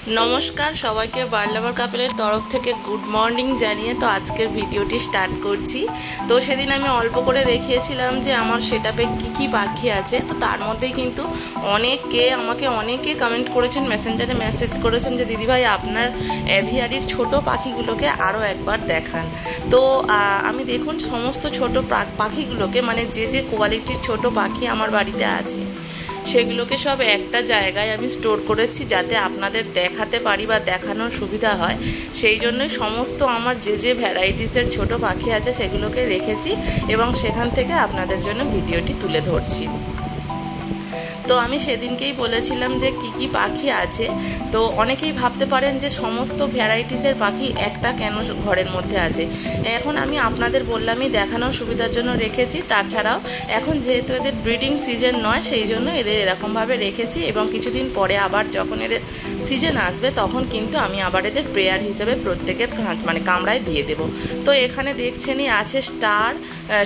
नमस्कार सबाइके बार्ड लाभार कापेलेर तरफ थेके गुड मर्निंग जानिए तो आजकेर भिडियोटी स्टार्ट करछि। तो सेदिन आमि अल्प करे देखिएछिलाम जे आमार सेटआपे की पाखी आछे। तो तार मध्येई किन्तु अनेके कमेंट करेछेन, मेसेंजारे मेसेज करेछेन जे दिदी भाई आपनार एभियारिर छोटो पाखिगुलोके आरो एकबार देखान। तो आमि देखुन समस्त छोटो पाखिगुलोके माने जे क्वालिटिर छोटो पाखी आमार बाड़ीते आछे সেগুলোকে সব একটা জায়গায় আমি স্টোর করেছি যাতে আপনাদের দেখাতে পারি বা দেখানোর সুবিধা হয়। সেই জন্যই সমস্ত আমার যে ভ্যারাইটিসের ছোট পাখি আছে সেগুলোকে রেখেছি এবং সেখান থেকে আপনাদের জন্য ভিডিওটি তুলে ধরছি। তো আমি সেদিনকেই বলেছিলাম যে কি পাখি আছে। তো অনেকেই ভাবতে পারেন যে সমস্ত ভ্যারাইটিসের পাখি একটা কেন ঘরের মধ্যে আছে। এখন আমি আপনাদের বললামই দেখানোর সুবিধার জন্য রেখেছি। তাছাড়াও এখন যেহেতু এদের ব্রিডিং সিজন নয় সেই জন্য এদের এরকমভাবে রেখেছি এবং কিছুদিন পরে আবার যখন এদের সিজন আসবে তখন কিন্তু আমি আবার এদের প্রেয়ার হিসেবে প্রত্যেকের মানে কামড়ায় দিয়ে দেব। তো এখানে দেখছেনই আছে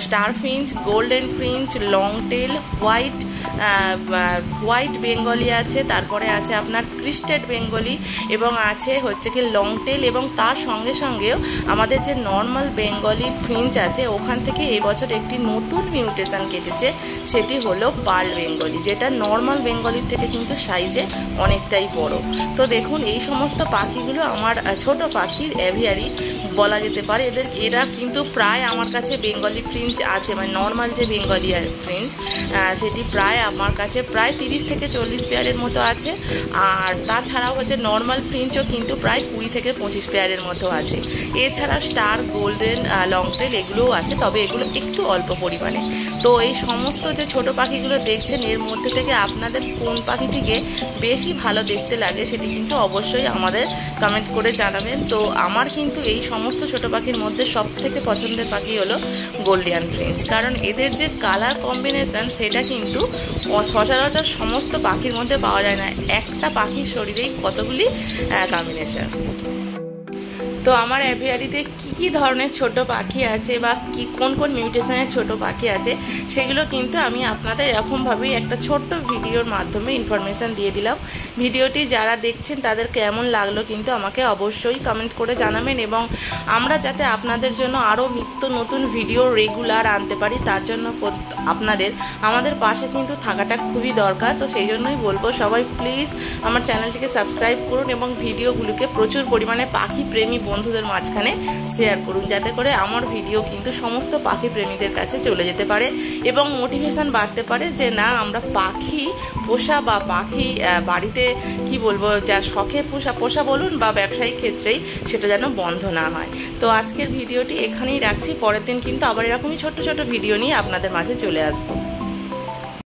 star Finch, golden Finch, long tail, white Bengali আছে, তারপরে আছে আপনার ক্রিস্টেড বেঙ্গলি এবং আছে হচ্ছে কি লং টেল এবং তার সঙ্গে সঙ্গেও আমাদের যে নর্মাল বেঙ্গলি ফিঞ্চ আছে ওখান থেকে এবছর একটি নতুন মিউটেশন কেটেছে, সেটি হলো পার্ল বেঙ্গলি, যেটা নর্মাল বেঙ্গলির থেকে কিন্তু সাইজে অনেকটাই বড়। তো দেখুন এই সমস্ত পাখিগুলো আমার ছোট পাখির অ্যাভিয়ারি বলা যেতে পারে। এরা কিন্তু প্রায় আমার কাছে বেঙ্গলি ফ্রিঞ্চ আছে, মানে নর্মাল যে বেঙ্গলি ফ্রিঞ্চ সেটি প্রায় আমার কাছে প্রায় 30 থেকে 40 পেয়ারের মতো আছে। আর তাছাড়াও হচ্ছে নর্মাল ফ্রিঞ্চও কিন্তু প্রায় 20 থেকে 25 পেয়ারের মতো আছে। এছাড়া স্টার, গোল্ডেন, লং টেল এগুলোও আছে, তবে এগুলো একটু অল্প পরিমাণে। তো এই সমস্ত যে ছোট পাখিগুলো দেখছেন এর মধ্যে থেকে আপনাদের কোন পাখিটিকে বেশি ভালো দেখতে লাগে সেটি কিন্তু অবশ্যই আমাদের কমেন্ট করে জানাবেন। তো আমার কিন্তু এই সমস্ত ছোট পাখির মধ্যে সবথেকে পছন্দের পাখি হলো গোল্ডিয়ান ফ্রিঞ্চ, কারণ এদের যে কালার কম্বিনেশন সেটা কিন্তু সচরাচর সমস্ত পাখির মধ্যে পাওয়া যায় না। একটা পাখির শরীরেই কতগুলি কম্বিনেশন। তো আমার অ্যাভিয়ারিতে কি ধরনের ছোট পাখি আছে বা কোন মিউটেশনের ছোট পাখি আছে সেগুলো কিন্তু আমি আপনাদের এরকমভাবেই একটা ছোট্ট ভিডিওর মাধ্যমে ইনফরমেশান দিয়ে দিলাম। ভিডিওটি যারা দেখছেন তাদের কেমন লাগলো কিন্তু আমাকে অবশ্যই কমেন্ট করে জানাবেন এবং আমরা যাতে আপনাদের জন্য আরও নিত্য নতুন ভিডিও রেগুলার আনতে পারি তার জন্য আমাদের পাশে কিন্তু থাকাটা খুবই দরকার। তো সেই জন্যই বলবো সবাই প্লিজ আমার চ্যানেলটিকে সাবস্ক্রাইব করুন এবং ভিডিওগুলোকে প্রচুর পরিমাণে পাখি প্রেমী বন্ধুদের মাঝখানে শেয়ার করুন, যাতে করে আমার ভিডিও কিন্তু সমস্ত পাখি প্রেমীদের কাছে চলে যেতে পারে এবং মোটিভেশন বাড়তে পারে যে না আমরা পাখি পোষা বা পাখি বাড়িতে কি বলবো যা শখে পোষা বলুন বা ব্যবসায়িক ক্ষেত্রেই সেটা যেন বন্ধ না হয়। তো আজকের ভিডিওটি এখানেই রাখছি, পরের দিন কিন্তু আবার এরকমই ছোট ছোট ভিডিও নিয়ে আপনাদের মাঝে চলে আসবো।